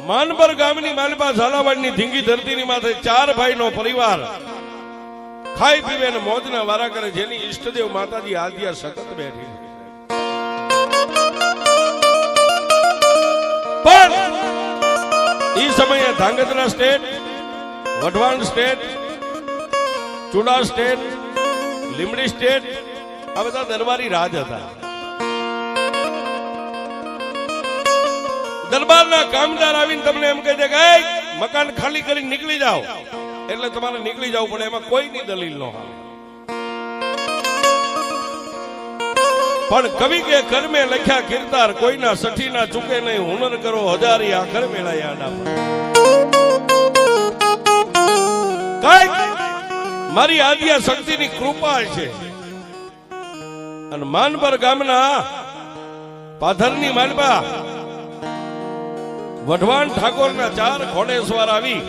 માનપર ગામની માલપા ઝાલાવાડની ધીંગી ધરતીની માથે 4 ભાઈનો પરિવાર ખાઈ પીવે ને મોજના વારા કરે, જેની ઈષ્ટદેવ માતાજી આદ્યા સતત બેઠી છે. પણ એ સમયે Dhrangadhra state, Wadhwan state, Chuda state, Limbdi state આ બધા દરબારી રાજ હતા. દરબારના કામદાર આવીને તમને એમ કહે છે કે મકાન ખાલી કરીને નીકળી જાઓ, એટલે તમારે નીકળી જવું પડે, એમાં કોઈની દલીલ ન હોય. પણ કવિ કે કર્મે લખ્યા કીર્તાર, કોઈના સઠીના ચૂકે નહીં, હુનર કરો હજારી આખર મેળા આડા. કઈ મારી આદ્યા શક્તિની કૃપા છે. અને માનપર ગામના પાથરની માલપા વઢવાણ ઠાકોરના 4 ઘોડેસવાર આવી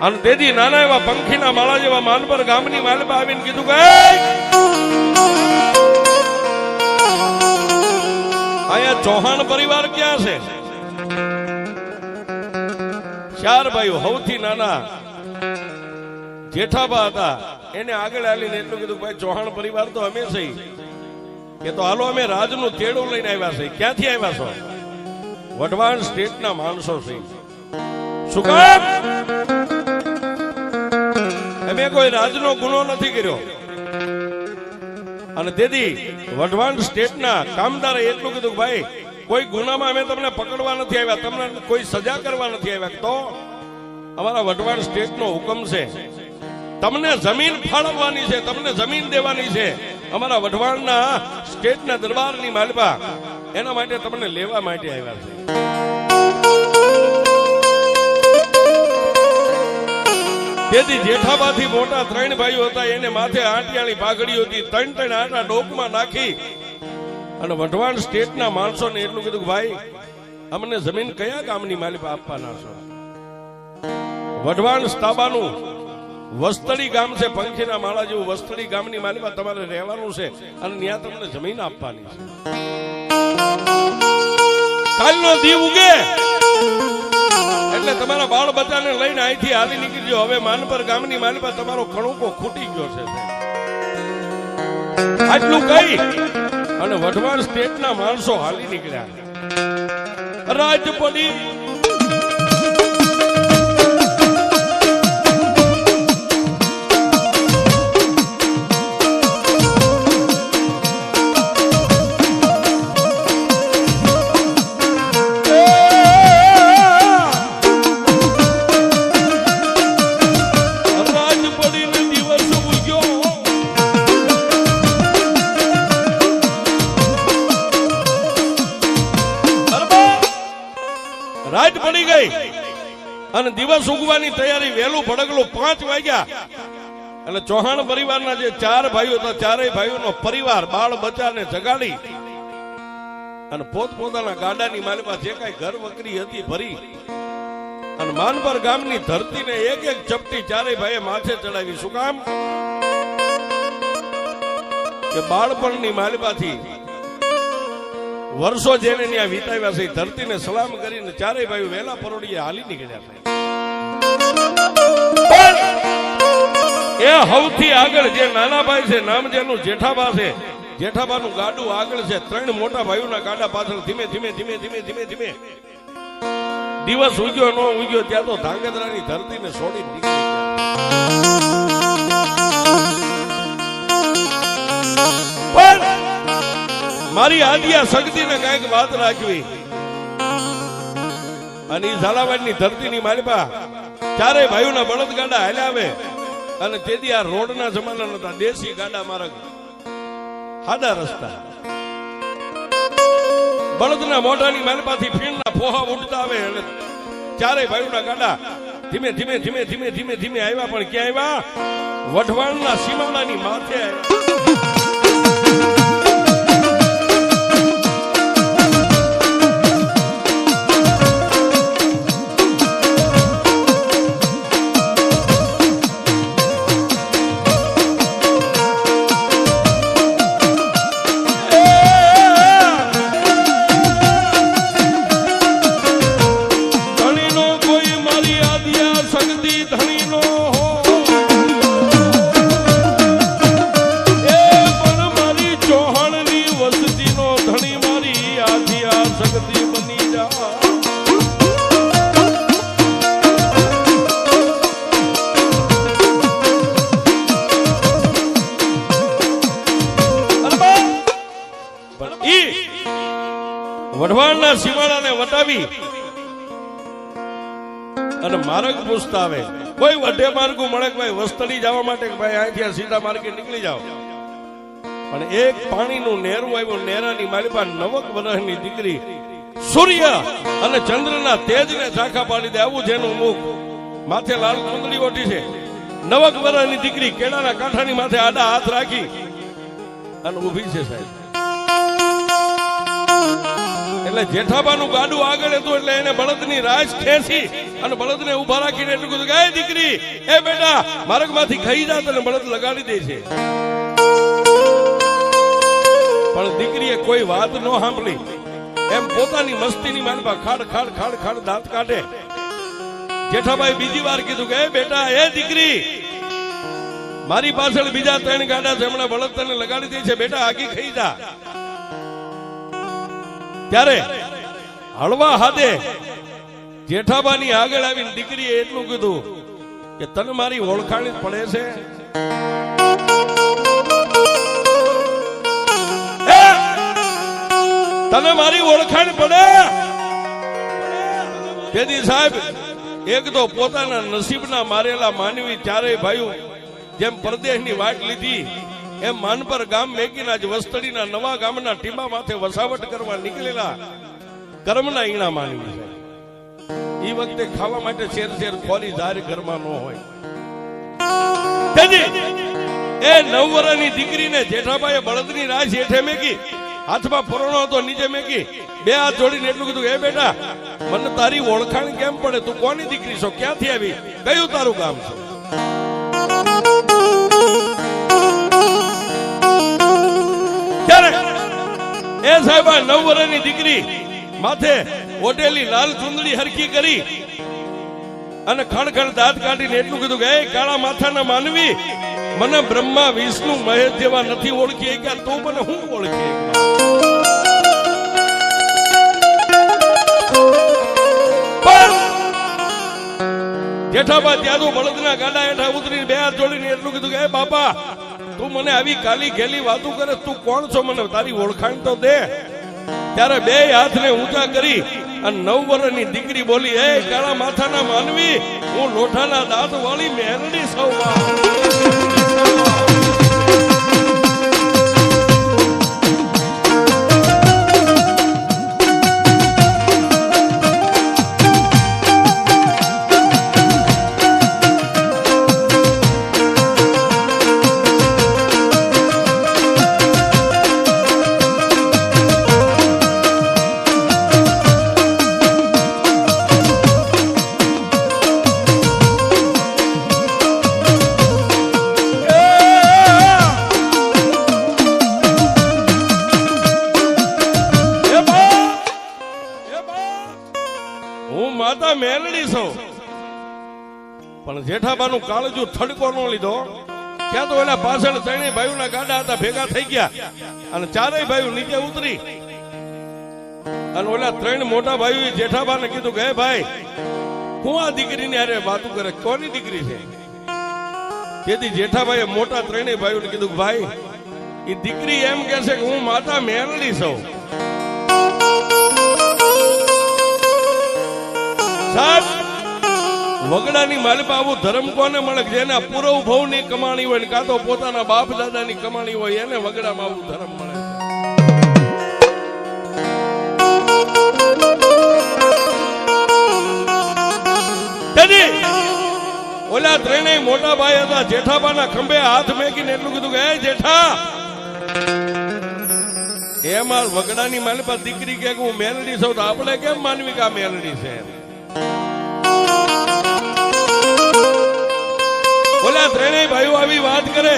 અને તેથી નાના એવા પંખીના માળા જેવા માનપર ગામની માલપા આવીને કીધું કે અહીંયા ચૌહાણ પરિવાર ક્યાં છે? 4 ભાઈઓ, સૌથી નાના જેઠાબા હતા, એને આગળ આવીને એટલું કીધું ભાઈ ચૌહાણ પરિવાર તો અમે છે કે તો હાલો અમે રાજનું તેડું લઈને આવ્યા છે. ક્યાંથી આવ્યા છો? વઢવાણ સ્ટેટના માણસો છે. શું કામ? અમે કોઈ રાજનો ગુનો નથી કર્યો. અને તેથી વઢવાણ સ્ટેટના કામદારે એટલું કીધું ભાઈ કોઈ ગુનામાં અમે તમને પકડવા નથી આવ્યા, તમને કોઈ સજા કરવા નથી આવ્યા. તો અમારા વઢવાણ સ્ટેટનો હુકમ છે, તમને જમીન ફાળવવાની છે, તમને જમીન દેવાની છે. અમારા વઢવાણના સ્ટેટના દરબારની માલપા એના માટે તમને લેવા માટે આવ્યા છે. તેથી જેઠાબાથી મોટા 3 ભાઈઓ હતા, એને માથે આંટિયાળી પાઘડી હતી, 3 આટા ડોકમાં નાખી અને વઢવાણ સ્ટેટના માણસોને એટલું કીધું કે ભાઈ અમને જમીન કયા ગામની માલિપા આપવાના છો? વઢવાણસ્તાબાનું વસ્તડી ગામ છે, પંખીના માળા જેવું વસ્તડી ગામની માલિપા તમારે રહેવાનું છે અને ત્યાં તમને જમીન આપવાની છે. કાલનો દીવ ઉગે એટલે તમારા બાળ બચ્ચાને લઈને અહીંથી હાલી નીકળજો. હવે માનપર ગામની માલિપા તમારો કણુકો ખૂટી ગયો છે. આટલું કહી અને વઢવાણ સ્ટેટના માણસો હાલી નીકળ્યા. રાજ પડી રાત પડી ગઈ અને દિવસ ઉગવાની તૈયારી. વહેલું ભડકલું 5 વાગ્યા અને ચૌહાણ પરિવારના જે 4 ભાઈઓ હતા, 4 ભાઈઓનો પરિવાર બાળ બચ્ચાને જગાડી અને પોતપોતાના ગાડાની માલિપા જે કઈ ઘર વકરી હતી ભરી અને માનપર ગામની ધરતીને એક ચપટી 4 ભાઈએ માથે ચડાવી. શું કામ? કે બાળપણની માલિપાથી વર્ષો જેને ત્યાં વિતાવ્યા છે, ધરતીને સલામ કરીને 4 ભાઈઓ વહેલા પરોડીએ હાલી નીકળ્યા છે. એ સૌથી આગળ જે નાના ભાઈ છે, નામ જેનું જેઠાબા છે, જેઠાબાનું ગાડું આગળ છે, 3 મોટા ભાઈઓના ગાડા પાછળ ધીમે ધીમે ધીમે ધીમે ધીમે ધીમે દિવસ ઉગ્યો ન ઉગ્યો ત્યાં તો ધાંગધ્રાની ધરતીને છોડી નીકળી ગયા. મારી આદ્યા શક્તિને કઈક વાત રાખવી અને એ ઝાલાવાડની ધરતીની માલિપા 4 ભાઈઓના બળદગાડા હાલ્યા આવે અને તેથી આ રોડના જમાના નતા, દેશી ગાડા માર્ગ, સાદા રસ્તા. બળદના મોઢાની માલિપાથી ફીણના ફોહા ઉડતા આવે અને 4 ભાઈઓના ગાડા ધીમે ધીમે ધીમે ધીમે ધીમે ધીમે આવ્યા. પણ ક્યાં આવ્યા? વઢવાણના સીમાડાની માથે આવ્યા. આવી અને માર્ગ પૂછતા આવે, કોઈ વઢે માર્ગું મળે કે ભાઈ વસ્તડી જવા માટે કે ભાઈ અહીંથી સીધા માર્ગે નીકળી જાઓ. પણ એક પાણીનું નેરું આવ્યું, નેરાની માલિપા 9 વર્ષની દીકરી સૂર્ય અને ચંદ્રના તેજને ઝાંખા પાડી દે આવું જેનું મુખ, માથે લાલ ચુંદડી ઓઢી છે. 9 વર્ષની દીકરી કેળાના કાંઠાની માથે આડા હાથ રાખી અને ઊભી છે સાહેબ. એટલે જેઠાબાનું ગાડું આગળ હતું એટલે એને બળદની રાજ ખેંચી અને બળદને ઉભા રાખીને એટલું કીધું કે એ દીકરી, એ બેટા, માર્ગમાંથી ખાઈ જા, તને બળદ લગાડી દે છે. પણ દીકરીએ કોઈ વાત ન સાંભળી, એમ પોતાની મસ્તીની માનપા ખાડ ખાડ ખાડ ખાડ દાંત કાઢે. જેઠાભાઈ બીજી વાર કીધું કે એ બેટા, એ દીકરી, મારી પાછળ બીજા 3 ગાડા છે, હમણાં બળદ તને લગાડી દે છે, બેટા આગી ખાઈ જા. ત્યારે હળવા હાથે જેઠાબાની આગળ આવીને દીકરીએ એટલું કીધું કે તને મારી ઓળખાણ પડે છે? તને મારી ઓળખાણ પડે? તેથી સાહેબ, એક તો પોતાના નસીબના મારેલા માનવી ચારેય ભાઈઓ જેમ પરદેશની વાટ લીધી એમ માનપર ગામ મેકીને આજ વસ્તડીના નવા ગામના ટીમા માથે વસાવટ કરવા નીકળેલા કર્મના ઈણા માનવી છે. એ વખતે ખાવા માટે શેર શેર ખોરી જાહેર ઘરમાં ન હોય. એ 9 વર્ષની દીકરીને જેઠાભાઈએ બળદની રાહ હેઠે મેકી, હાથમાં પરોણો હતો નીચે મેકી, 2 હાથ જોડીને એટલું કીધું, એ બેટા, મને તારી ઓળખાણ કેમ પડે? તું કોની દીકરી છો? ક્યાંથી આવી? કયું તારું ગામ છે? એ સાહેબ 9 વર્ષની દીકરી માથે ઓઢેલી લાલ ચુંદડી હરખી કરી અને ખડખડ દાંત કાઢીને એટલું કીધું કે એ કાળા માથાના માનવી, મને બ્રહ્મા વિષ્ણુ મહેશ જેવા નથી ઓળખી કે તું મને હું ઓળખી? જેઠાબા ત્યાં તો બળદના ગાડા હેઠા ઉતરીને 2 હાથ જોડીને એટલું કીધું કે એ બાપા, તું મને આવી કાલી ઘેલી વાતો કરે, તું કોણ છો? મને તારી ઓળખાણ તો દે. ત્યારે 2 હાથને ઊંચા કરી અને 9 વર્ષની દીકરી બોલી, એ કાળા માથાના માનવી, હું લોઠાના દાંત વાળી મેરડી સૌ. મેલડી છો. પણ જેઠાબાનું કાળજું થડકો ન લીધો. ત્યાં તો એના પાછળ 3 ભાઈઓના ગાડા હતા, ભેગા થઈ ગયા અને 4 ભાઈઓ નીચે ઉતરી અને ઓલા 3 મોટા ભાઈઓએ જેઠાબાને કીધું કે ભાઈ, હું આ દીકરીની હારે વાતું કરે, કોની દીકરી છે? તેથી જેઠાભાઈએ મોટા 3 ભાઈઓને કીધું કે ભાઈ, એ દીકરી એમ કહે છે કે હું માતા મેલડી છું. સાહેબ, વગડાની માલિપા આવું ધર્મ કોને મળે? જેના પૂર્વ ભવની કમાણી હોય, કાં તો પોતાના બાપ દાદાની કમાણી હોય, એને વગડામાં આવું ધર્મ મળે. ઓલા 3 મોટા ભાઈ હતા, જેઠાબાના ખંભે હાથ મેકીને એટલું કીધું કે એ જેઠા, એમાં વગડાની માલિપા દીકરી કે હું મેલડી છું, તો આપણે કેમ માનવી કે આ મેલડી છે? ઓલા 3 ભાઈઓ આવી વાત કરે,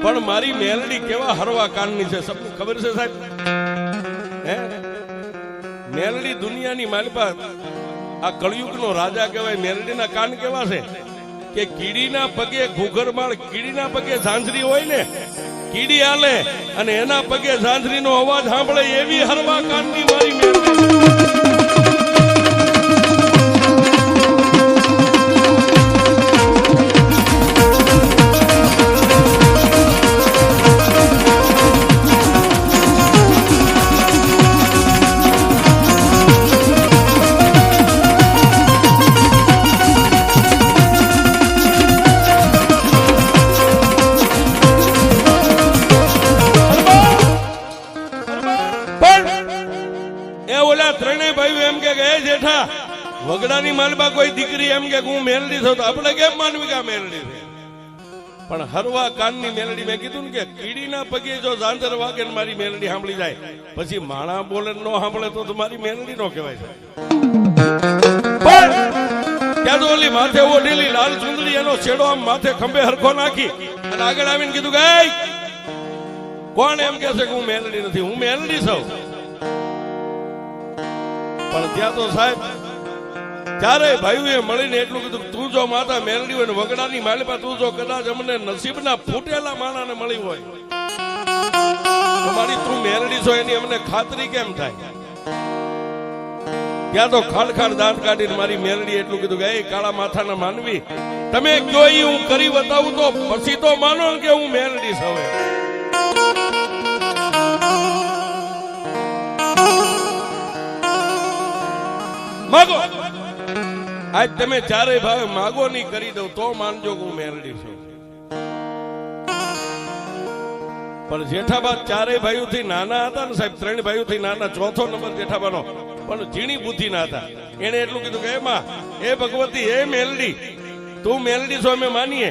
પણ મારી મેલડી કેવા હરવા કાનની છે સબને ખબર છે સાહેબ? હે, મેલડી દુનિયાની માલિપા આ કળયુગનો રાજા કહેવાય. મેલડીના કાન કેવા છે કે કીડીના પગે ઘૂઘરમાળ, કીડીના પગે ઝાંઝરી હોય ને, કીડી હાલે અને એના પગે ઝાંઝરીનો અવાજ સાંભળે એવી હરવા કાનની મારી મેલડી. વગડાની માલમાં કોઈ દીકરી એમ કે હું મેલડી છું તો આપણે કેમ માનવી કે આ મેલડી છે? પણ હરવા કાનની મેલડી મેં કીધું ને કે કીડીના પગે જો ઝાંઝર વાગે ને મારી મેલડી સાંભળી જાય, પછી માણા બોલે નો સાંભળે તો મારી મેલડી નો કહેવાય છે. ત્યાં તો ઓલી માથે ઓઢેલી લાલ ચુંદડી એનો છેડો આમ માથે ખંભે હરખો નાખી અને આગળ આવીને કીધું કે કોણ એમ કે છે કે હું મેલડી નથી, હું મેલડી છું. પણ ત્યાં તો સાહેબ ચારે ભાઈઓએ મળીને એટલું કીધું તું જો માતા મેલડી હોય ને વગડાની માલિપા તું જો કદાચ અમને નસીબના ફૂટેલા માણાને મળી હોય તો મારી તું મેલડી છો એની અમને ખાતરી કેમ થાય? ત્યાં તો ખાડખાડ દાંત કાઢીને મારી મેલડી એટલું કીધું કે એ કાળા માથાના માનવી તમે કયો ઈ હું કરી બતાવું તો પછી તો માનો કે હું મેલડી છું. માગો આજ તમે ચારે ભાઈ માગો નહીં કરી દઉં તો માનજો કે હું મેલડી છું. પણ જેઠાબા ચારે ભાઈઓ થી નાના હતા ને સાહેબ, 3 ભાઈઓ થી નાના, ચોથો નંબર જેઠાબાનો, પણ ઝીણી બુદ્ધિ ના હતા. એને એટલું કીધું કે એમાં એ ભગવતી એ મેલડી તું મેલડી છો અમે માનીએ,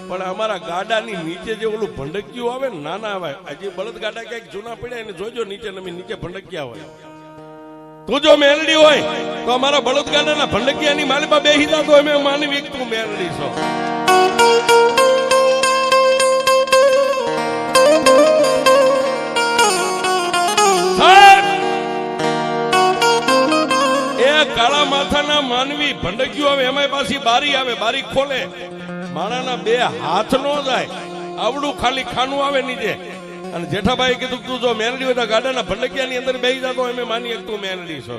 પણ અમારા ગાડાની નીચે જે ઓલું ભંડકિયું આવે ને નાના આવે, હજી બળદ ગાડા ક્યાંક જૂના પડ્યા એને જોજો નીચે નીચે ભંડકિયા હોય. તું જો મેલડી હોય તો અમારા બળદગાડાના ભંડકિયાની માલિપા બેહી જા તો અમે માનવી તું મેલડી છો. એ કાળા માથાના માનવી ભંડકિયું આવે એમાં પાછી બારી આવે, બારી ખોલે, માણાના 2 હાથ નો જાય, આવડું ખાલી ખાનું આવે નીચે. અને જેઠાભાઈ કીધું તું જો મેલડી હોય તો ગાડાના ભંડકિયાની અંદર બેહી જાતો અમે માનીએ તું મેલડી છો.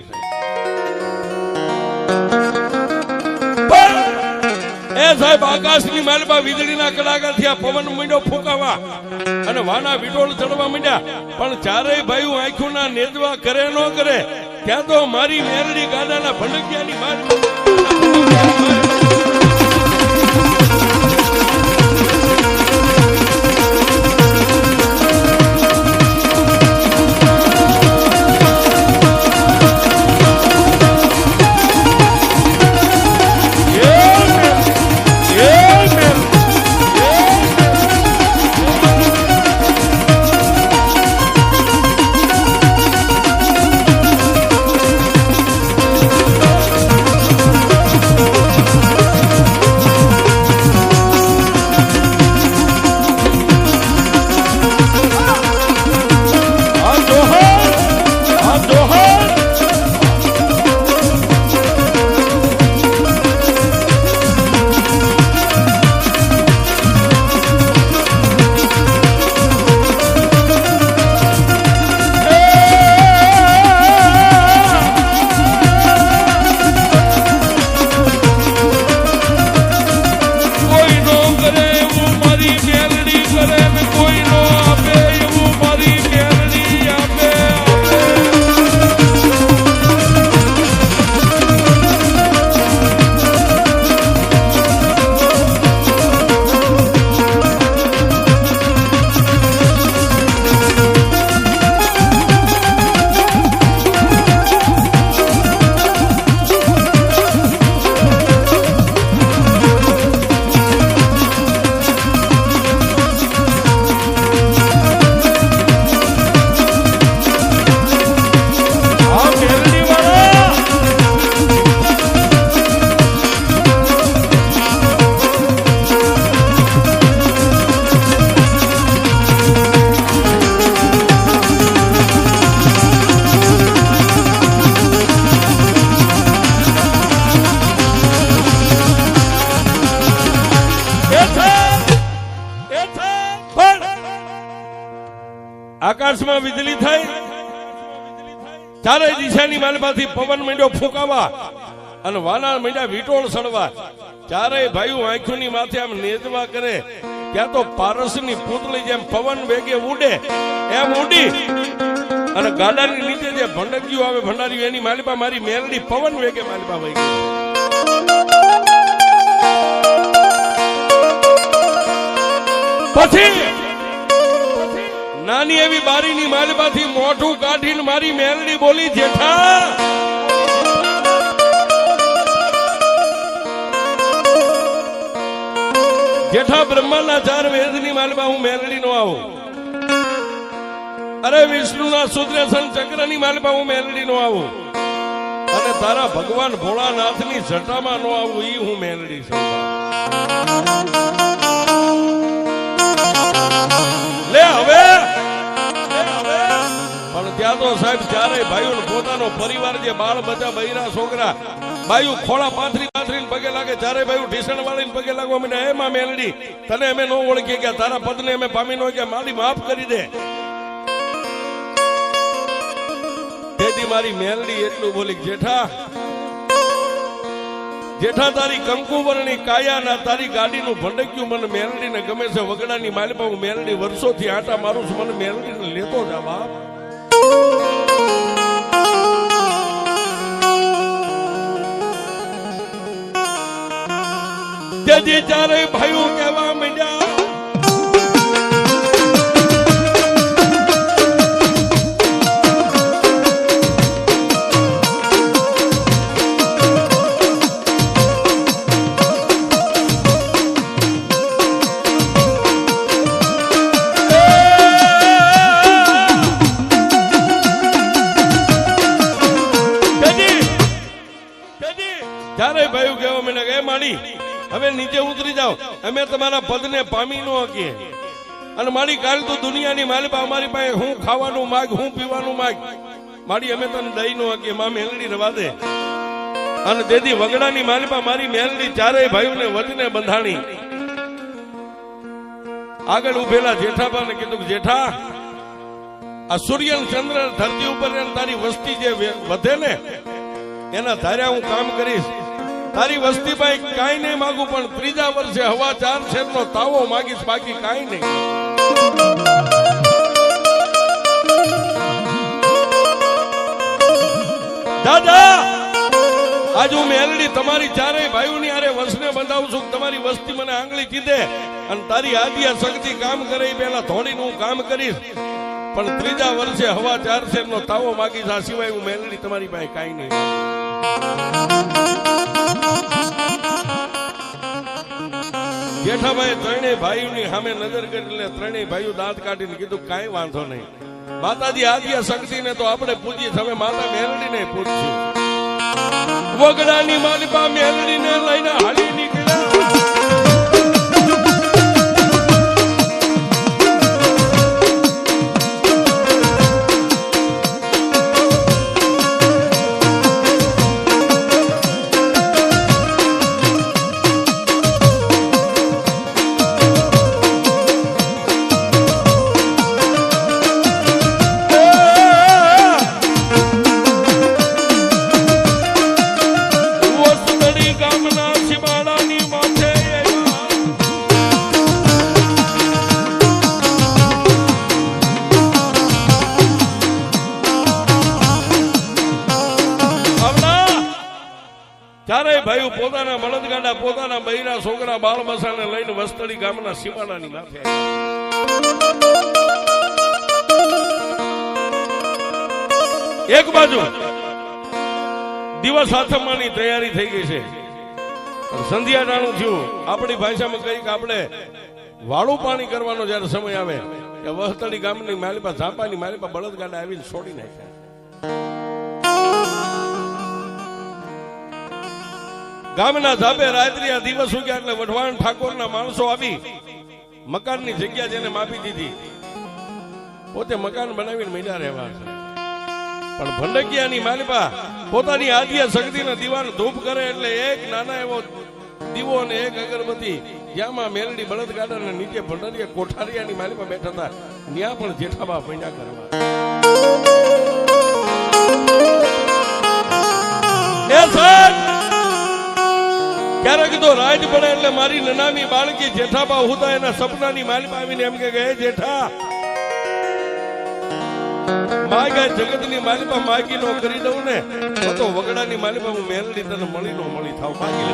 એ સાહેબ આકાશની માલમાં વીજળીના કડાકા થયા, પવન માંડ્યો ફૂંકાવા અને વાના વિટોળ ચડવા માંડ્યા, પણ ચારેય ભાઈઓ આંખોના નેજવા કરે ન કરે ત્યાં તો મારી મેલડી ગાડાના ભંડકિયાની માર આકાશમાં વીજળી થઈ, ચારે દિશાની માલમાંથી પવન માંડ્યો ફૂંકાવા અને વાના માંડ્યા વિટોળ સડવા. ચારેય ભાઈઓ આંખોની માથે આમ નેજવા કરે ત્યાં તો પારસની પૂતળી જેમ પવન વેગે ઉડે એમ ઉડી અને ગાડાની નીચે જે ભંડકિયું આવે ભંડારીયું એની માલિપા મારી મેલડી પવન વેગે માલિપા વહી ગઈ. પછી નાની એવી બારીની માલમાંથી મોઢું કાઢીને મારી મેલડી બોલી, જેઠા જેઠા બ્રહ્માના 4 વેદની માલમાં હું મેલડી નો આવું. અરે વિષ્ણુના સુદર્શન ચક્રની માલમાં હું મેલડી નો આવું. અને તારા ભગવાન ભોળાનાથની જટામાં નો આવું ઈ હું મેલડી છું. લે હવે પણ ત્યાં તો સાહેબ ચારેય ભાઈઓ પોતાનો પરિવાર જે બાળ બચ્ચા બૈરા છોકરા બાયુ ખોળા પાથરીને પગે લાગે. ચારેય ભાઈઓ ઢીસણ વાળીને પગે લાગવા મને એમાં મેલડી તને અમે નો ઓળખી ગયા, તારા પદને અમે પામી નો ગયા, મારી માફ કરી દે. તેથી મારી મેલડી એટલું બોલી, જેઠા તારી કંકુવર્ણી કાયાના તારી ગાડીનું ભંડક્યું મને મેલડીને ગમે છે. વગડાની માલપા હું મેલડી વર્ષોથી આટા મારું છું, મને મેલડીને લેતો જા બાપ. તેથી ચારેય ભાઈઓ કહેવા માંડ્યા, હવે નીચે ઉતરી જાઓ, અમે તમારા પદને પામી ન શકીએ. અને મારી કાલ તો દુનિયાની માલિપા અમારી પાસે હું ખાવાનું માગ, હું પીવાનું માગ, મારી અમે તને દઈ ન શકીએ. માં મેલડી રવા દે. અને તેથી વગડાની માલિપા મારી મેલડી ચારેય ભાઈઓને વચને બંધાણી. આગળ ઉભેલા જેઠાબાને કીધું કે જેઠા, આ સૂર્ય ચંદ્ર ધરતી ઉપર તારી વસ્તી જે વધે ને એના ધાર્યા હું કામ કરીશ. તારી વસ્તી પાસે કાંઈ નહીં માગું, પણ 3જા વર્ષે હવા 4 શેરનો તાવો માગીશ, બાકી કાંઈ નહીં. દાદા આજ હું મેલડી તમારી ચારેય ભાઈઓની આરે વસને બંધાવું છું. તમારી વસ્તી મને આંગળી કીધે અને તારી આદિયા શક્તિ કામ કરે પેલા થોડીને હું કામ કરીશ, પણ 3જા વર્ષે હવા 4 શેરનો તાવો માગીશ. આ સિવાય હું મેલડી તમારી પાસે કાંઈ નહીં. જેઠાભાઈ ત્રણેય ભાઈઓની સામે નજર કરી, એટલે ત્રણેય ભાઈઓ દાંત કાઢીને કીધું કાંઈ વાંધો નહીં. માતાજી આદિયા શક્તિને તો આપણે પૂજીએ, હવે માતા મેલડીને પૂછશું. વગડાની માલિપા મેલડીને લઈને હાલી નીકળ્યા. ચારેય ભાઈઓ પોતાના બળદગાડા, પોતાના બૈરા છોકરા બાળ બસાને લઈને વસ્તડી ગામના સીમાડાની માથે. એક બાજુ દિવસ આથમવાની તૈયારી થઈ ગઈ છે, સંધ્યા ટાણું થયું. આપણી ભાષામાં કઈ કે આપણે વાળું પાણી કરવાનો જયારે સમય આવે કે વસ્તડી ગામની માલિપા ઝાપાની માલિપા બળદગાડા આવીને છોડી નાખ્યા. ગામના ધાબે રાત્રિયા દિવસ ઉગ્યા એટલે વઢવાણ ઠાકોરના માણસો આવી મકાનની જગ્યા જેને માપી દીધી, પોતે મકાન બનાવીને મહિના રહેવા છે. પણ ભંડકિયાની માલિપા પોતાની આદિયા શક્તિના દીવાનો ધૂપ કરે એટલે એક નાના એવો દીવો અને એક અગરબત્તી, જ્યાંમાં મેલડી બળદગાડાના નીચે ભંડરિયા કોઠારિયાની માલિપા બેઠા હતા, ત્યાં પણ જેઠાબા પૈણા કરવા. ક્યારેક તો રાજ પડે એટલે મારી નનામી બાળકી જેઠાબા હુતા એના સપનાની માલિપા આવીને એમ કે જેઠા માગા જગતની માલિપા માગી નો કરી દઉં ને તો વગડાની માલિપા હું મેલડી તને મળી નો મળી થાવ, માગી લે.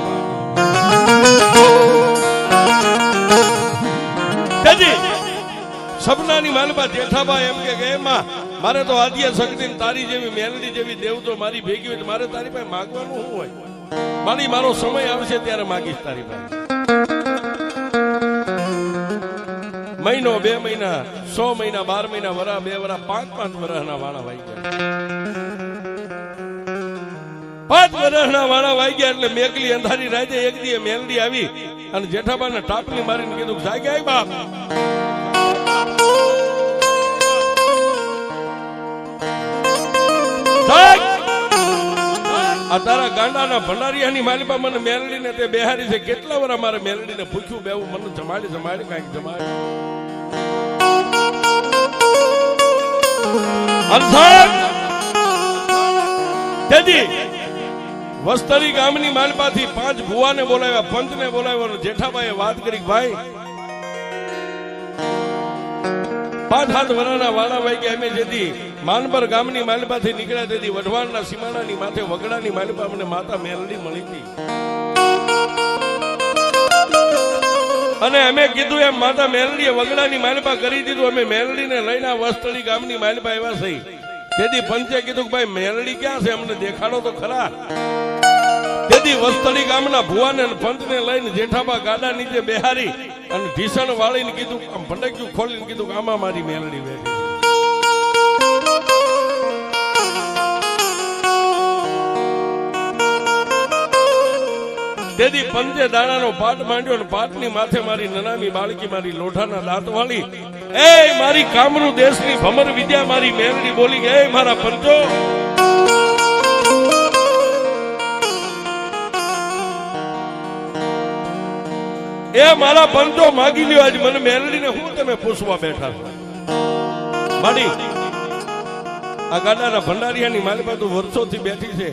સપનાની માલિપા જેઠાબા એમ કે એમાં મારે તો આદિયા શક્તિ તારી જેવી મેલડી જેવી દેવ તો મારી ભેગી હોય, મારે તારી પાસે માગવાનું શું હોય? મારી મારો સમય આવશે ત્યારે માગીશ તારી પાસે. મહિનો 2 મહિના 6 મહિના 12 મહિના વરા 2 વરા 5 વરાના વાળા વાઈ ગયા 5 વરાના વાળા વાઈ ગયા એટલે મેકલી અંધારી રાતે એક દી મેલડી આવી અને જેઠાબાને ટાપલી મારીને કીધું જાગ્યા બાપ આ તારા ગાંડાના ભંડારિયાની માલિપા મને મેલડીને તે બેહારી છે કેટલા વાર મારે મેલડીને પૂછ્યું બેવું મને જમાડી કાંઈક જમાડી તેથી વસ્તરી ગામની માલિપાથી 5 ભુવાને બોલાવ્યા પંચને બોલાવ્યો જેઠાબાઈએ વાત કરી ભાઈ 5-7 વર્ષના વાળા વાગ્યા અમે જેથી માનબર ગામની માલિપાથી નીકળ્યા તેથી વઢવાણના સીમાડાની માથે વગડાની માલિપા મને માતા મેલડી મળી હતી અને અમે કીધું એમ માતા મેલડીએ વગડાની માલિપા કરી દીધું અમે મેલડીને લઈને વસ્તળી ગામની માલિપા એવા થઈ તેથી પંચે કીધું કે ભાઈ મેલડી ક્યાં છે અમને દેખાડો તો ખરા તેથી વસ્તળી ગામના ભુવાને પંચને લઈને જેઠાબા ગાડા નીચે બેહારી અને ઢીસણ વાળીને કીધું આમ ભંડક્યું ખોલીને કીધું કે આમાં મારી મેલડી બેઠી તેથી પંચે દાણાનો પાટ માંડ્યો અને પાટની માથે મારી નનામી બાળકી મારી લોઢાના દાંત વાળી એ મારી કામરૂ દેશની ભમર વિદ્યા મારી મેલડી બોલી ગઈ મારા પંચો એ મારા પંચો માગી લ્યો આજ મને મેલડીને હું તમે પૂછવા બેઠા છો માડી આ ગાડાના ભંડારિયાની મારી પાસે વર્ષોથી બેઠી છે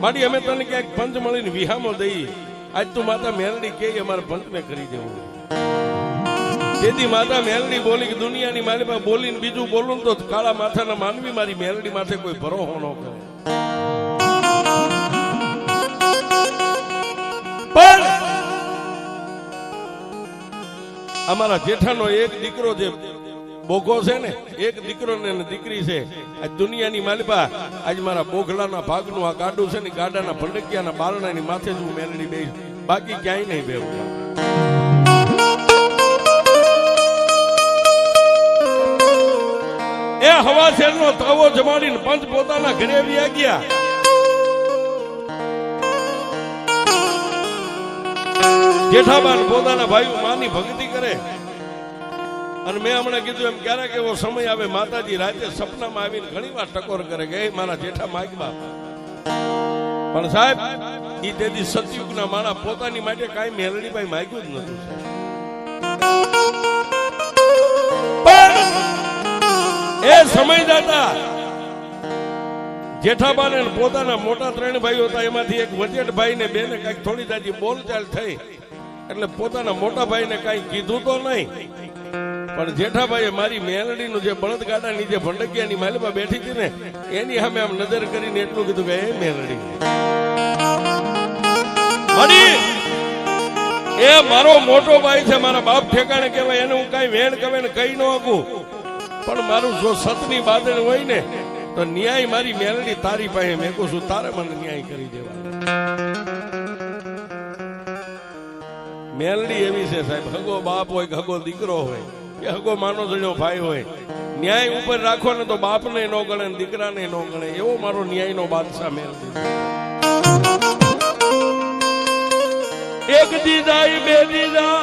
માડી અમે તને ક્યાંક પંચ મળીને વિહામો દઈ આજ તું માતા મેલડી કે અમારે પંચને કરી દેવું તેથી માતા મેલડી બોલી કે દુનિયાની મારી પાસે બોલીને બીજું બોલું તો કાળા માથાના માનવી મારી મેલડી માથે કોઈ ભરોહો ન કરે પણ અમારા જેઠાનો એક દીકરો જે બોઘો છે ને એક દીકરો ને દીકરી છે આજ દુનિયાની માલિપા આજ મારા બોઘલાના ભાગનું આ ગાડું છે ને ગાડાના ભંડકિયાના બારણાની માથે જ હું મેલડી બે બાકી ક્યાંય નહીં બેવું એ હવા શેરનો તાવો જમાડીને પંચ પોતાના ઘરે વ્યા ગયા જેઠાબાન પોતાના ભાઈઓ માની ભક્તિ કરે અને મેં હમણાં કીધું એમ ક્યારેક એવો સમય આવે માતાજી રાતે સપનામાં આવીને ઘણી વાર ટકોર કરે કે મારા જેઠા માગબા પણ સાહેબ ઈ તેથી સતયુગના માણા પોતાની માટે કાંઈ મેલડી ભાઈ માગ્યું જ નતું એ સમય જતા જેઠાબાને પોતાના મોટા 3 ભાઈઓ હતા એમાંથી એક વજેટ ભાઈ ને બેને કઈક થોડી જાજી બોલચાલ થઈ એટલે પોતાના મોટા ભાઈને કઈ કીધું તો નહીં પણ જેઠાભાઈએ મારી મેલડીનું જે બળદગાડાની જે ભંડકિયાની માલિપા બેઠી હતી ને એની સામે આમ નજર કરીને એટલું કીધું કે એ મેલડી એ મારો મોટો ભાઈ છે મારા બાપ ઠેકાણે કહેવાય એને હું કઈ વેણ કવે ને કઈ ન આપું પણ મારું જો સતની બાદળ હોય ને તો ન્યાય મારી મેલડી તારી પાસે મેકું છું તારે મને ન્યાય કરી દેવા મેલડી એવી છે સાહેબ હગો બાપ હોય હગો દીકરો હોય કે હગો માનો જણ્યો ભાઈ હોય ન્યાય ઉપર રાખો ને તો બાપને ન ગણે દીકરાને ન ગણે એવો મારો ન્યાયનો બાદશાહ મેલડી એક દીદા બે દીદા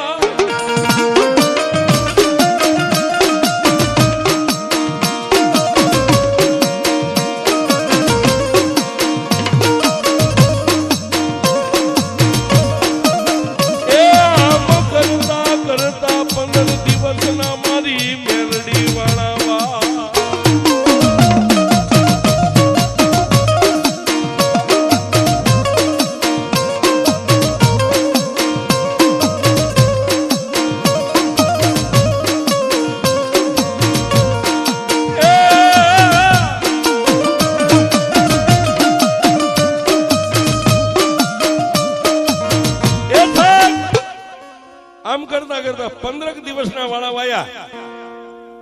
આમ કરતા કરતા 15 દિવસના વાળા વાયા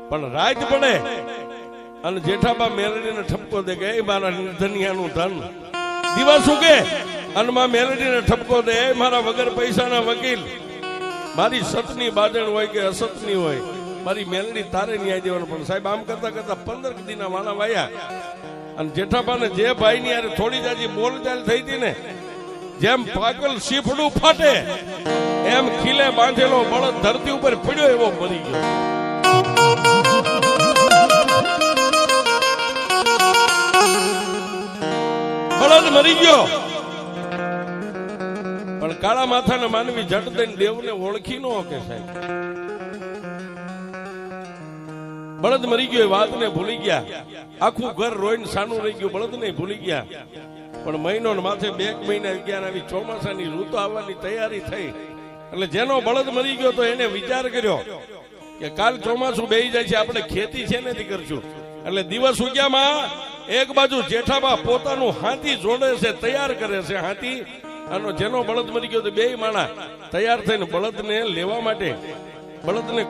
પણ રાત પડે અને જેઠાબા મેલડીને ઠપકો દે કે એ મારા નિર્ધનિયાનું ધન દિવસ ઉગે અને માં મેલડીને ઠપકો દે એ મારા વગર પૈસાના વકીલ મારી સતની બાજણ હોય કે અસતની હોય મારી મેલડી તારે ન્યાય દેવાનો. પણ સાહેબ આમ કરતા કરતા 15 દીના વાણા વાયા અને જેઠાબાને જે ભાઈ ની યાર થોડી જાજી બોલચાલ થઈ હતી ને, જેમ પાગલ શીફડું ફાટે એમ ખીલે બાંધેલો બળદ ધરતી ઉપર પડ્યો એવો મરી ગયો. બળદ મરી ગયો. પણ કાળા માથાના માનવી જટ દઈને દેવને ઓળખી ન કે સાહેબ. બળદ મરી ગયો એ વાતને ભૂલી ગયા. આખું ઘર રોઈને સાનું રહી ગયું. બળદ ને ભૂલી ગયા. પણ મહિનો માથે 2 મહિના ગયા. આવી ચોમાસાની ઋતુ આવવાની તૈયારી થઈ. એટલે જેનો બળદ મરી ગયો તો એને વિચાર કર્યો કે કાલ ચોમાસું બેહી જાય છે, આપણે ખેતી છે નથી કરશું. એટલે દિવસ ઉગ્યામાં એક બાજુ જેઠાબા પોતાનું હાથી જોડે છે, તૈયાર કરે છે હાથી. અને જેનો બળદ મરી ગયો તો 2 માણા તૈયાર થઈને બળદને લેવા માટે, બળદને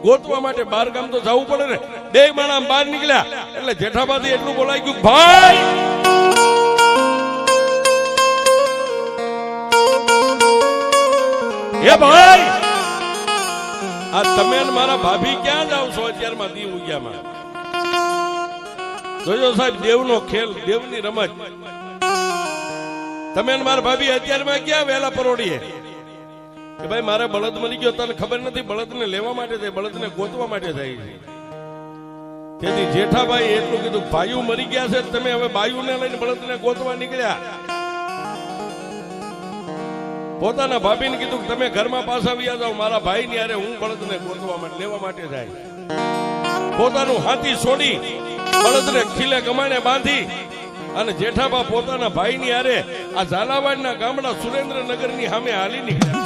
ગોતવા માટે બહાર ગામ તો જવું પડે ને. 2 માણા બહાર નીકળ્યા એટલે જેઠાબાથી એટલું બોલાઈ ગયું, ભાઈ હે ભાઈ, આ તમે મારા ભાભી ક્યાં જાવ છો અત્યારમાં દી ઉગ્યામાં? જોજો સાહેબ, દેવનો ખેલ, દેવની રમત. તમે મારા ભાભી અત્યારમાં ક્યાં વેલા પરોડીએ કે ભાઈ મારે બળદ મરી ગયો, તને ખબર નથી? બળદને લેવા માટે થાય, બળદને ગોતવા માટે થાય છે. તેથી જેઠાભાઈ એટલું કીધું, ભાઈઓ મરી ગયા છે, તમે હવે બાયુને લઈને બળદને ગોતવા નીકળ્યા. પોતાના ભાભીને કીધું કે તમે ઘરમાં પાછા આવ્યા જાઓ, મારા ભાઈ ની હારે હું બળદને ગોતવા માટે લેવા માટે જાય. પોતાનું હાથી છોડી બળદને ખીલે કમાણે બાંધી અને જેઠાબા પોતાના ભાઈ ની હારે આ ઝાલાવાડના ગામડા સુરેન્દ્રનગર ની સામે હાલી નીકળ્યા.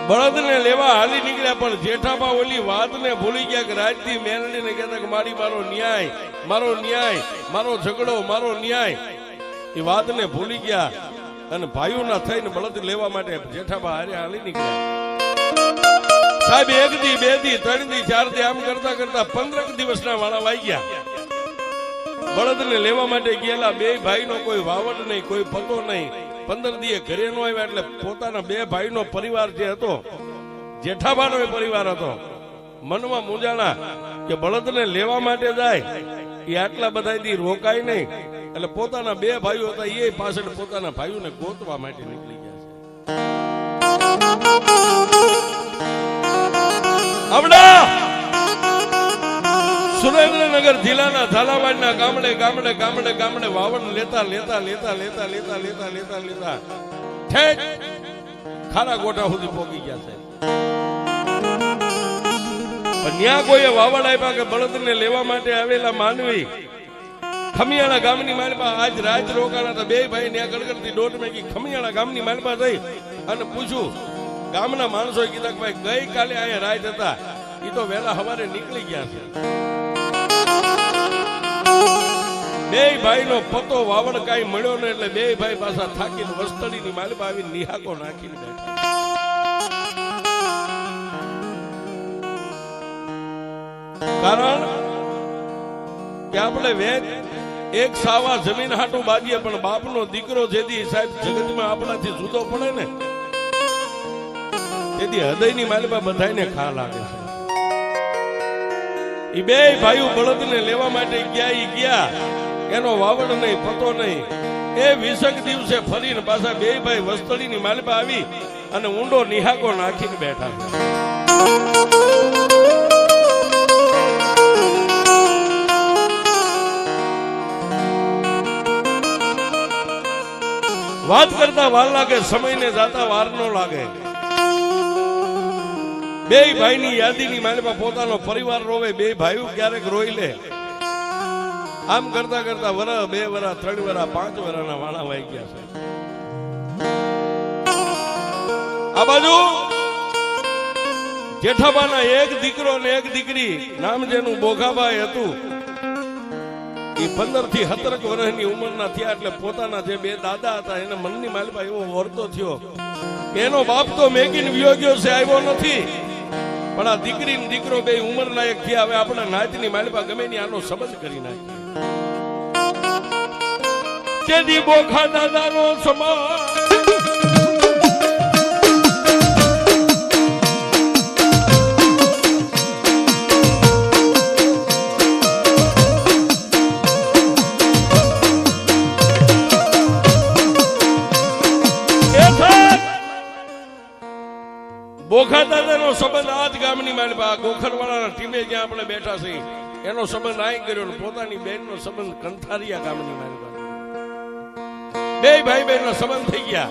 બળદને લેવા હાલી નીકળ્યા. પણ જેઠાબા ઓલી વાતને ભૂલી ગયા કે રાજથી મેલડીને કહેતા કે મારી મારો ન્યાય, મારો ન્યાય, મારો ઝઘડો, મારો ન્યાય. એ વાતને ભૂલી ગયા અને ભાઈઓના થઈને બળદ લેવા માટે જેઠાબા હારે હાલી નીકળ્યા. સાહેબ 1 દી 2 દી 3 દી 4 દી આમ કરતા કરતા 15 દિવસના વાળા વાઈ ગયા. બળદને લેવા માટે ગયેલા 2 ભાઈનો કોઈ વાવડ નહીં, કોઈ પતો નહીં. 15 દીએ ઘરે નો આવ્યા એટલે પોતાના 2 ભાઈનો પરિવાર જે હતો, જેઠાબાનો પરિવાર હતો, મનમાં મૂંઝાણા કે બળદને લેવા માટે જાય એ આટલા બધા દી રોકાય નહીં. એટલે પોતાના 2 ભાઈઓ હતા એ પાછળ પોતાના ભાઈઓને ગોતવા માટે નીકળી ગયા છે. આવડા સુરેન્દ્રનગર જિલ્લાના ઝાલાવાડના ગામડે ગામડે ગામડે ગામડે વાવડ લેતા લેતા લેતા લેતા લેતા લેતા લેતા લેતા ઠેક ખારા ગોઠા સુધી પહોંચી ગયા છે. ત્યાં કોઈએ વાવડ આપ્યા કે બળદને લેવા માટે આવેલા માનવી ખમિયાળા ગામની માલપા આજ રાજ રોકાણા હતા. 2 ભાઈ ત્યાં ગડગડતી દોટ મેકી ખમિયાળા ગામની માલપા જઈ અને પૂછ્યું. ગામના માણસોએ કીધા કે ભાઈ ગઈ કાલે અહીંયા રાજ હતા, એ તો વહેલા સવારે નીકળી ગયા છે. 2 ભાઈનો પતો વાવડ કાંઈ મળ્યો ને એટલે 2 ભાઈ પાછા થાકીને વસ્તડીની માલપા આવીને નિહાકો નાખીને બેઠા. કારણ કે આપણે વેદ એક સાવા જમીન હાટું બાજીએ, પણ બાપનો દીકરો જેથી સાહેબ જગતમાં આપણાથી જુદો પડે ને તેથી હૃદયની માલપા બધાને ખા લાગે છે. એ 2 ભાઈઓ બળદને લેવા માટે ગયા. એનો વાવડ નહીં, પતો નહીં. એ 20 દિવસે ફરીને પાછા 2 ભાઈ વસ્તડીની માલપા આવી અને ઊંડો નિહાકો નાખીને બેઠા. વાત કરતા વાર લાગે, સમયને જાતા વાર નો લાગે. બે ભાઈની યાદીની માલિપા પોતાનો પરિવાર રોવે, બે ભાઈઓ ક્યારેક રોઈ લે. આમ કરતા કરતા વરા, 2 વરા, 3 વરા, 5 વરાના વાણા વાઈ ગયા છે. આ બાજુ જેઠાબાના એક દીકરો ને એક દીકરી, નામ જેનું બોઘાબાઈ હતું, એ 15 થી 17 વર્ષની ઉંમરના થયા એટલે પોતાના જે 2 દાદા હતા એને મનની માલિપા એવો વર્તો થયો કે એનો બાપ તો મેકીને વિયો ગયો છે, આવ્યો નથી, પણ આ દીકરી ને દીકરો બે ઉંમર લાયક થયા, હવે આપણા નાતની માલિપા ગમે ની આનો સંબંધ કરી નાખી. જેદી બોખા દાદાનો સમાજ બોખા દાદાનો સંબંધ આજ ગામની માલિપા ગોખરવાળાના ટીમે જ્યાં આપણે બેઠા છીએ એનો સંબંધ આઈ કર્યો, પોતાની બેનનો સંબંધ કંથારિયા ગામની માલિપા. બે ભાઈ બહેનનો સંબંધ થઈ ગયા.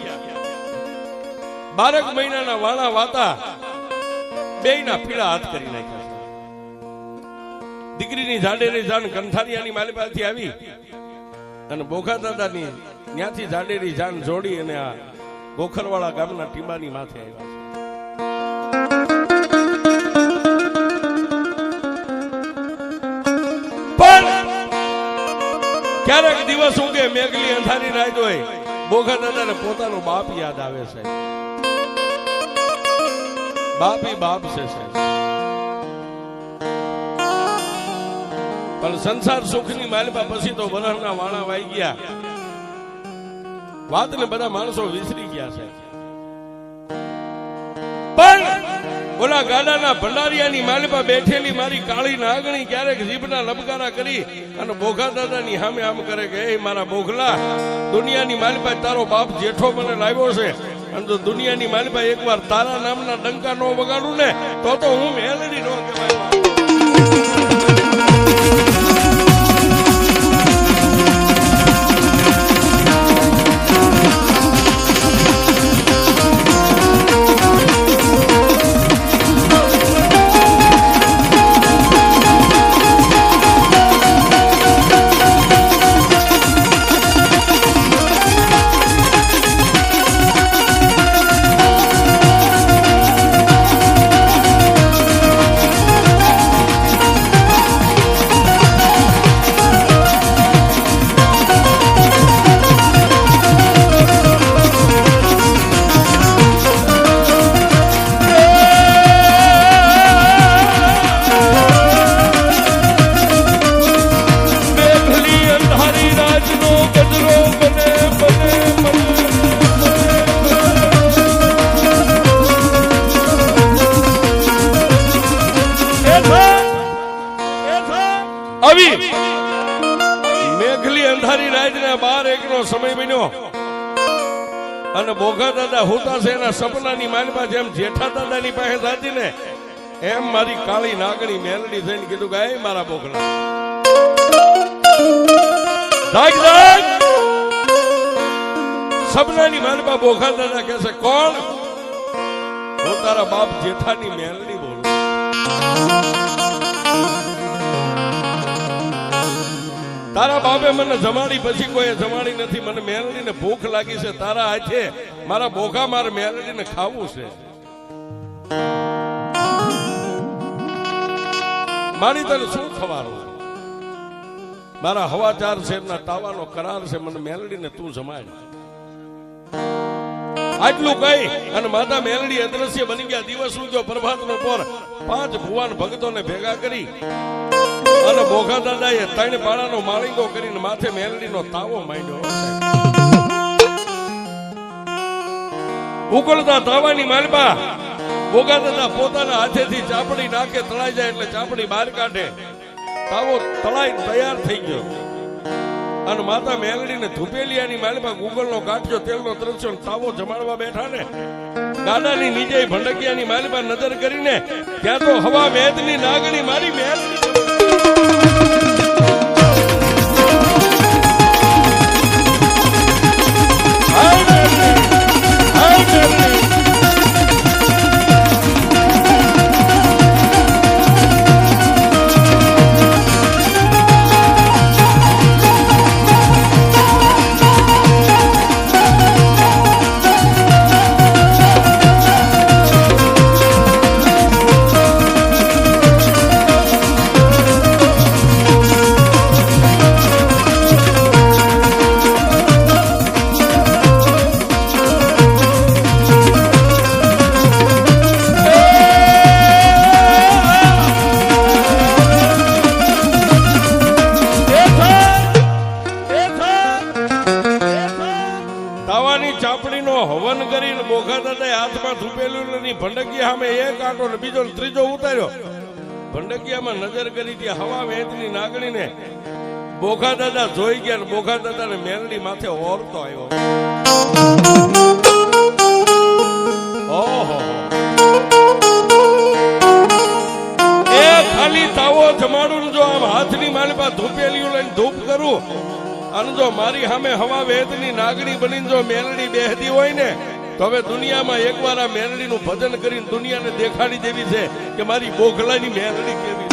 12 મહિનાના વાણા વાતા બેયના પીળા હાથ કરી નાખ્યા. દીકરીની જાડેરી જાન કંથારિયાની માલિપાથી આવી અને બોખા દાદાની ત્યાંથી જાડેરી જાન જોડી અને આ ગોખરવાળા ગામના ટીમાની માથે આવ્યા. ક્યારેક દિવસ ઉગે, મેઘલી અંધારી રાત હોય, બોખા દાદાને પોતાનો બાપ યાદ આવે છે. બાપી બાપ છે પણ સંસાર સુખની માલિપા પછી તો વરહના વાણા વાઈ ગયા, વાતને બધા માણસો વિસરી ગયા છે. પણ ઓલા ગાડાના ભંડારિયાની માલિપા બેઠેલી મારી કાળી નાગણી ક્યારેક જીભના લબકારા કરી અને બોખા દાદાની સામે આમ કરે કે એ મારા બોખલા, દુનિયાની માલિપા તારો બાપ જેઠો મને લાવ્યો છે અને જો દુનિયાની માલિપા એકવાર તારા નામના ડંકા નો વગાડું ને તો હું મેલડી નો કહેવાય. મેઘલી અંધારી રાતના 12 નો સમય બન્યો અને બોઘા દાદા હોતા છે એના સપનાની માલિપા જેમ જેઠા દાદાની પાસે જાતી ને એમ મારી કાળી નાગણી મેલડી થઈને કીધું કે એ મારા બોખલા જાગ જાગ. સપનાની માલિપા બોઘા દાદા કહે છે કોણ? હું તારા બાપ જેઠાની મેલડી બોલું. તારા બાપે મને જમાડી પછી કોઈ જમાડી નથી, મને મેલડીને ભૂખ લાગી છે, તારા હાથે મારા બોખા મારે મેલડીને ખાવું છે. મારી તને શું ખવાનું? મારા હવા 4 શેરના તાવાનો કરાર છે, મને મેલડીને તું જમાડ. આટલું કઈ અને માતા મેલડી અદ્રશ્ય બની ગયા. દિવસ ઉગ્યો, પ્રભાતનો પોર, 5 ભુવાન ભક્તોને ભેગા કરી અને બોઘા દાદાએ 3 પાડાનો માળીંગો કરીને માથે મેલડીનો તાવો માંડ્યો. ઉકળતા તાવાની માલિપા બોઘા દાદા પોતાના હાથેથી ચાપડી નાખે, તળાઈ જાય એટલે ચાપડી બહાર કાઢે. તાવો તળાઈ તૈયાર થઈ ગયો અને માતા મેલડીને ધુપેલિયાની માલિપા ગુગલનો ગાંઠિયો તેલનો દ્રશ્યો તાવો જમાડવા બેઠા ને ગાડાની નીચે ભંડકિયાની માલિપા નજર કરીને ત્યાં તો હવા મેદની નાગણી મારી મેલડી. હવાની ચાપડીનો હવન કરીને બોઘા દાદાએ હાથમાં થૂપેલું ભંડકીયા સામે એક આંટો ને બીજો ને ત્રીજો ઉતાર્યો. ભંડકીયામાં નજર કરી ત્યાં હવા વેચની નાગણીને બોઘા દાદા જોઈ ગયા ને બોઘા દાદાને મેલડી માથે ઓરતો આવ્યો. ઓહો, એ ખાલી તાવો જમાડું જો આમ હાથની માલપા ધૂપેલીઓ લઈને ધૂપ કરું અને જો મારી સામે હવા વેદની નાગણી બનીને જો મેલડી બેહતી હોય ને તો હવે દુનિયામાં એકવાર આ મેલડીનું ભજન કરીને દુનિયાને દેખાડી દેવી છે કે મારી બોઘલાની મેલડી કેવી